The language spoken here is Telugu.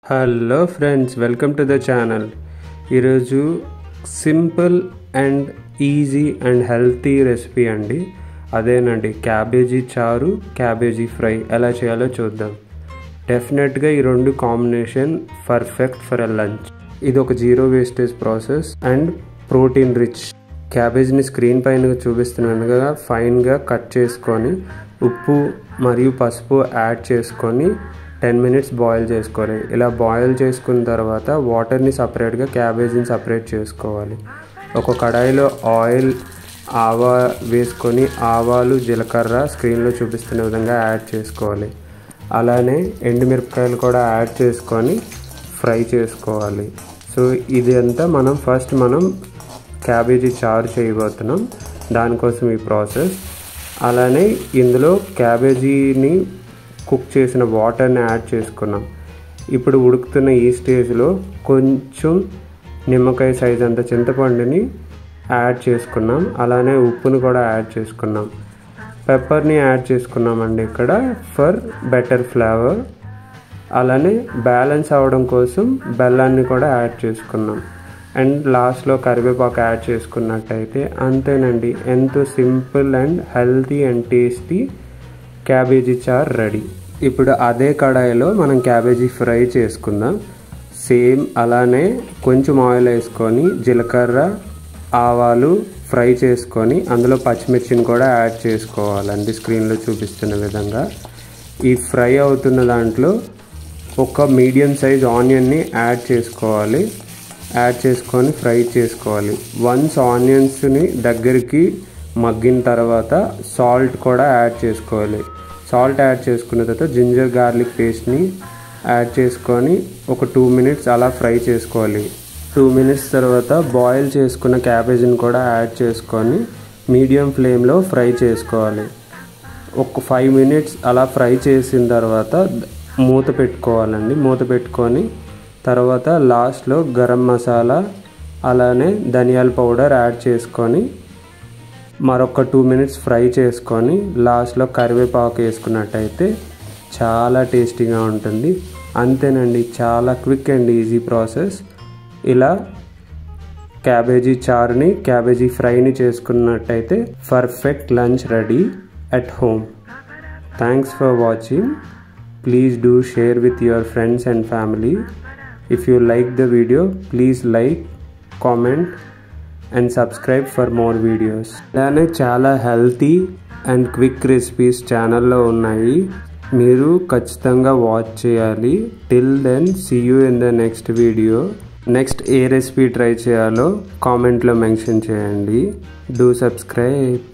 Hello friends, welcome to the channel. ఈరోజు simple and easy and healthy recipe అండి. అదేనండి క్యాబేజీ చారు, క్యాబేజీ ఫ్రై ఎలా చేయాలో చూద్దాం. డెఫినెట్గా ఈ రెండు combination perfect for a lunch. ఇది ఒక zero wastage process and protein rich. క్యాబేజీని స్క్రీన్ పైన చూపిస్తున్నట్టుగా ఫైన్గా కట్ చేసుకొని ఉప్పు మరియు పసుపు యాడ్ చేసుకొని 10 minutes బాయిల్ చేసుకోవాలి. ఇలా బాయిల్ చేసుకున్న తర్వాత వాటర్ని సపరేట్గా, క్యాబేజీని సపరేట్ చేసుకోవాలి. ఒక కడాయిలో ఆయిల్, వేసుకొని ఆవాలు, జీలకర్ర స్క్రీన్లో చూపిస్తున్న విధంగా యాడ్ చేసుకోవాలి. అలానే ఎండుమిరపకాయలు కూడా యాడ్ చేసుకొని ఫ్రై చేసుకోవాలి. సో ఇది అంతా మనం క్యాబేజీ చారు చేయబోతున్నాం. దానికోసం ఈ ప్రాసెస్. అలానే ఇందులో క్యాబేజీని కుక్ చేసిన వాటర్ని యాడ్ చేసుకున్నాం. ఇప్పుడు ఉడుకుతున్న ఈ స్టేజ్లో కొంచెం నిమ్మకాయ సైజ్ అంత చింతపండుని యాడ్ చేసుకున్నాం. అలానే ఉప్పును కూడా యాడ్ చేసుకున్నాం. పెప్పర్ని యాడ్ చేసుకున్నామండి ఇక్కడ ఫర్ బెటర్ ఫ్లేవర్. అలానే బ్యాలెన్స్ అవ్వడం కోసం బెల్లాన్ని కూడా యాడ్ చేసుకున్నాం. అండ్ లాస్ట్లో కరివేపాకు యాడ్ చేసుకున్నట్టయితే అంతేనండి, ఎంతో simple and healthy and tasty cabbage చారు రెడీ. ఇప్పుడు అదే కడాయిలో మనం క్యాబేజీ ఫ్రై చేసుకుందాం. సేమ్ అలానే కొంచెం ఆయిల్ వేసుకొని జీలకర్ర, ఆవాలు ఫ్రై చేసుకొని అందులో పచ్చిమిర్చిని కూడా యాడ్ చేసుకోవాలండి స్క్రీన్లో చూపిస్తున్న విధంగా. ఈ ఫ్రై అవుతున్న దాంట్లో ఒక మీడియం సైజ్ ఆనియన్ని యాడ్ చేసుకోవాలి. యాడ్ చేసుకొని ఫ్రై చేసుకోవాలి. వన్స్ ఆనియన్స్ని దగ్గరికి మగ్గిన తర్వాత సాల్ట్ కూడా యాడ్ చేసుకోవాలి. సాల్ట్ యాడ్ చేసుకున్న తర్వాత జింజర్ గార్లిక్ పేస్ట్ని యాడ్ చేసుకొని ఒక 2 minutes అలా ఫ్రై చేసుకోవాలి. 2 minutes తర్వాత బాయిల్ చేసుకున్న క్యాబేజీని కూడా యాడ్ చేసుకొని మీడియం ఫ్లేమ్లో ఫ్రై చేసుకోవాలి. ఒక 5 minutes అలా ఫ్రై చేసిన తర్వాత మూత పెట్టుకోవాలండి. మూత పెట్టుకొని తర్వాత లాస్ట్లో గరం మసాలా అలానే ధనియాల పౌడర్ యాడ్ చేసుకొని మరొక 2 minutes ఫ్రై చేసుకొని లాస్ట్లో కరివేపాకు వేసుకున్నట్టయితే చాలా టేస్టీగా ఉంటుంది. అంతేనండి, చాలా క్విక్ అండ్ ఈజీ ప్రాసెస్. ఇలా క్యాబేజీ చారుని, క్యాబేజీ ఫ్రైని చేసుకున్నట్టయితే perfect lunch ready at home. Thanks for watching. Please do share with your friends and family. If you like the video, please like, comment and subscribe for more videos. అలానే చాలా హెల్తీ అండ్ క్విక్ రెసిపీస్ ఛానల్లో ఉన్నాయి, మీరు ఖచ్చితంగా వాచ్ చేయాలి. Till then see you in the next video. Next ఏ రెసిపీ ట్రై చేయాలో కామెంట్లో మెన్షన్ చేయండి. Do subscribe.